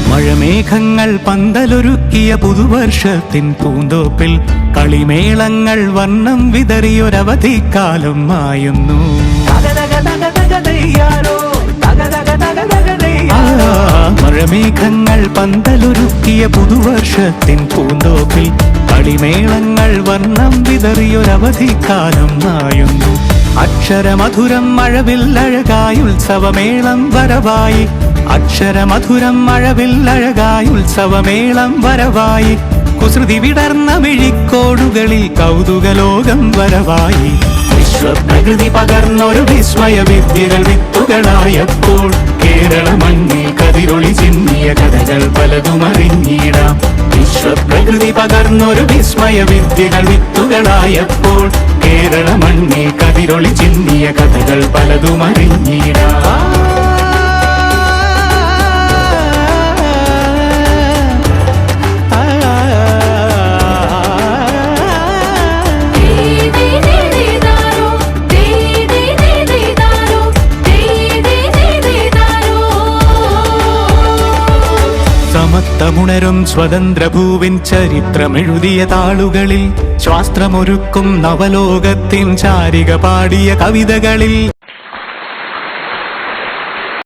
മഴമേഘങ്ങൾ പന്തലൊരുക്കിയ പുതുവർഷത്തിൻ പൂന്തോപ്പിൽ കളിമേളങ്ങൾ വർണ്ണം വിതറിയൊരവധിക്കാലം മായുന്നു. മഴമേഘങ്ങൾ പന്തലൊരുക്കിയ പുതുവർഷത്തിൻ പൂന്തോപ്പിൽ കളിമേളങ്ങൾ വർണ്ണം വിതറിയൊരവധിക്കാലം മായുന്നു. അക്ഷരമധുരം മഴവില്ലഴകായി ഉത്സവമേളം വരവായി, അക്ഷരമധുരം മഴവില്ലഴകായി ഉത്സവമേളം വരവായി, കുസൃതി വിടർന്ന മിഴിക്കോടുകളിൽ കൗതുകലോകം വരവായി. വിശ്വപ്രകൃതി പകർന്നൊരു വിസ്മയ വിദ്യകൾ വിത്തുകളായപ്പോൾ കേരള മണ്ണിൽ കതിരൊളി ചിന്നിയ കഥകൾ പലതും അറിഞ്ഞിടാം. വിശ്വപ്രകൃതി പകർന്നൊരു വിസ്മയ വിദ്യകൾ വിത്തുകളായപ്പോൾ കേരള മണ്ണിൽ കതിരൊളി ചിന്നിയ കഥകൾ പലതും അറിഞ്ഞിടാം. സമത്വമുണരും സ്വതന്ത്രഭൂവിൻ ചരിത്രമെഴുതിയ താളുകളിൽ, ശാസ്ത്രമൊരുക്കും നവലോകത്തിൻ ചാരിക പാടിയ കവിതകളിൽ